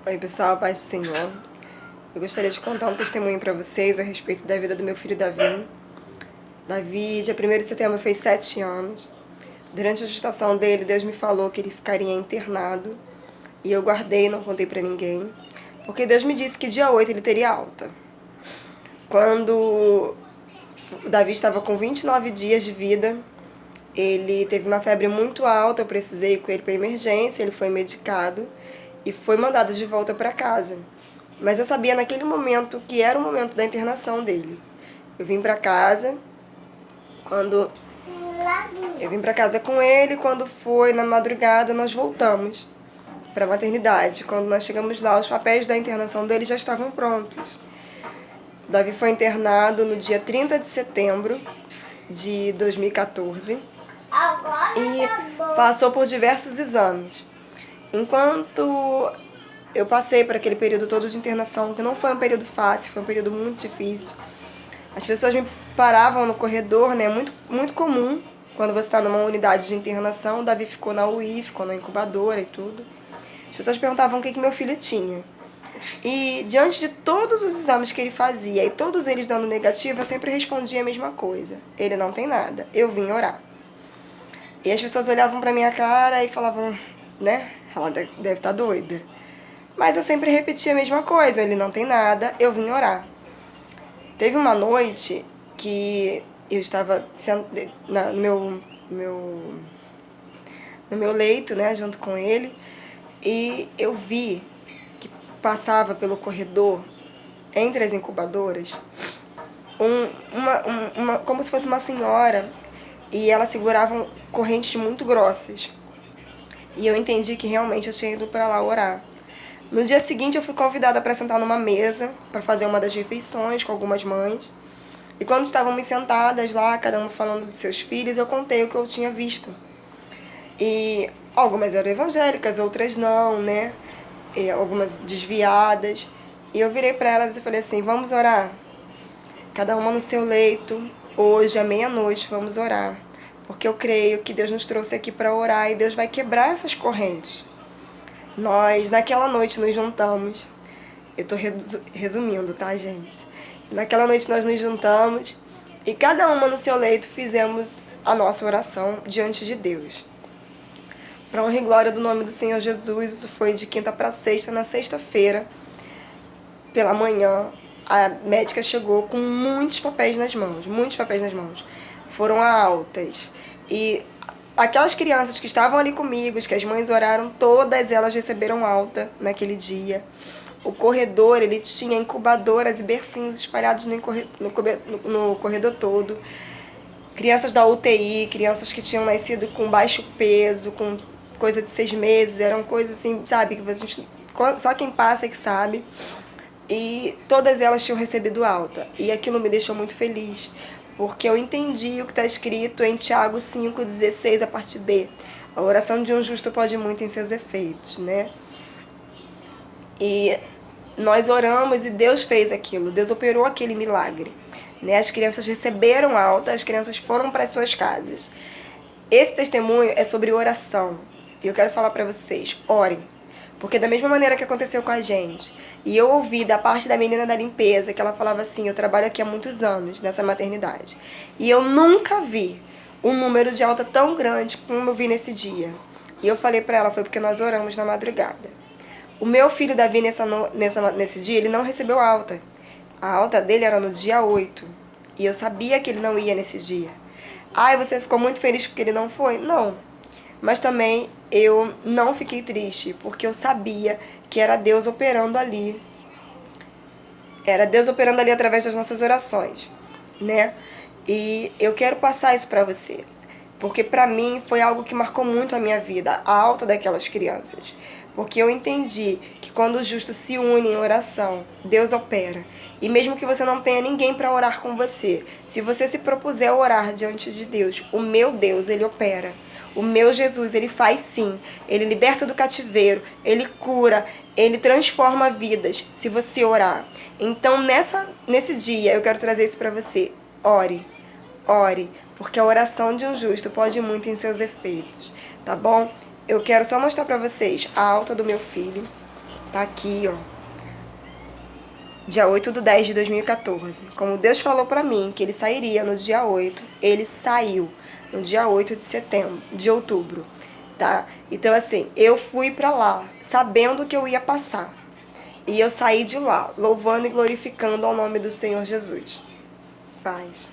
Oi pessoal, paz do Senhor. Eu gostaria de contar um testemunho para vocês a respeito da vida do meu filho Davi. Davi, dia 1º de setembro, fez 7 anos. Durante a gestação dele, Deus me falou que ele ficaria internado. E eu guardei, não contei para ninguém. Porque Deus me disse que dia 8 ele teria alta. Quando Davi estava com 29 dias de vida, ele teve uma febre muito alta, eu precisei ir com ele para emergência, ele foi medicado e foi mandado de volta para casa. Mas eu sabia naquele momento que era o momento da internação dele. Eu vim para casa com ele, quando foi na madrugada nós voltamos para a maternidade. Quando nós chegamos lá, os papéis da internação dele já estavam prontos. Davi foi internado no dia 30 de setembro de 2014 e passou por diversos exames. Enquanto eu passei por aquele período todo de internação, que não foi um período fácil, foi um período muito difícil. As pessoas me paravam no corredor, né? Muito comum quando você está numa unidade de internação. O Davi ficou na UI, ficou na incubadora e tudo. As pessoas perguntavam o que meu filho tinha. E diante de todos os exames que ele fazia e todos eles dando negativo, eu sempre respondia a mesma coisa: ele não tem nada, eu vim orar. E as pessoas olhavam pra minha cara e falavam, né? Ela deve estar doida. Mas eu sempre repetia a mesma coisa: ele não tem nada, eu vim orar. Teve uma noite que eu estava no meu leito, né, junto com ele, e eu vi que passava pelo corredor, entre as incubadoras, como se fosse uma senhora, e ela segurava correntes muito grossas. E eu entendi que realmente eu tinha ido para lá orar. No dia seguinte eu fui convidada para sentar numa mesa para fazer uma das refeições com algumas mães. E quando estávamos sentadas lá, cada uma falando de seus filhos, eu contei o que eu tinha visto. E algumas eram evangélicas, outras não, né? E algumas desviadas. E eu virei para elas e falei assim: vamos orar? Cada uma no seu leito, hoje à meia-noite vamos orar. Porque eu creio que Deus nos trouxe aqui para orar e Deus vai quebrar essas correntes. Nós, naquela noite, nos juntamos. Eu tô resumindo, tá, gente? Naquela noite nós nos juntamos e cada uma no seu leito fizemos a nossa oração diante de Deus. Para honra e glória do nome do Senhor Jesus, isso foi de quinta para sexta. Na sexta-feira, pela manhã, a médica chegou com muitos papéis nas mãos. Foram altas. E aquelas crianças que estavam ali comigo, que as mães oraram, todas elas receberam alta naquele dia. O corredor, ele tinha incubadoras e bercinhos espalhados no corredor todo. Crianças da UTI, crianças que tinham nascido com baixo peso, com coisa de 6 meses, eram coisas assim, sabe, que a gente, só quem passa é que sabe. E todas elas tinham recebido alta. E aquilo me deixou muito feliz, porque eu entendi o que está escrito em Tiago 5,16, a parte B. A oração de um justo pode muito em seus efeitos, né? E nós oramos e Deus fez aquilo, Deus operou aquele milagre, né? As crianças receberam alta, as crianças foram para as suas casas. Esse testemunho é sobre oração. E eu quero falar para vocês: orem. Porque da mesma maneira que aconteceu com a gente, e eu ouvi da parte da menina da limpeza, que ela falava assim: eu trabalho aqui há muitos anos, nessa maternidade, e eu nunca vi um número de alta tão grande como eu vi nesse dia. E eu falei para ela: foi porque nós oramos na madrugada. O meu filho Davi, nesse dia, ele não recebeu alta. A alta dele era no dia 8. E eu sabia que ele não ia nesse dia. Ai, você ficou muito feliz porque ele não foi? Não. Mas também eu não fiquei triste, porque eu sabia que era Deus operando ali. Era Deus operando ali através das nossas orações, né? E eu quero passar isso para você, porque para mim foi algo que marcou muito a minha vida, a alta daquelas crianças. Porque eu entendi que quando os justos se unem em oração, Deus opera. E mesmo que você não tenha ninguém para orar com você, se você se propuser a orar diante de Deus, o meu Deus, Ele opera. O meu Jesus, Ele faz sim. Ele liberta do cativeiro, Ele cura, Ele transforma vidas, se você orar. Então, nesse dia, eu quero trazer isso para você. Ore, ore, porque a oração de um justo pode muito em seus efeitos, tá bom? Eu quero só mostrar pra vocês a alta do meu filho. Tá aqui, ó. Dia 8/10/2014. Como Deus falou pra mim que ele sairia no dia 8, ele saiu no dia 8 de outubro, tá? Então, assim, eu fui pra lá sabendo que eu ia passar. E eu saí de lá louvando e glorificando ao nome do Senhor Jesus. Paz.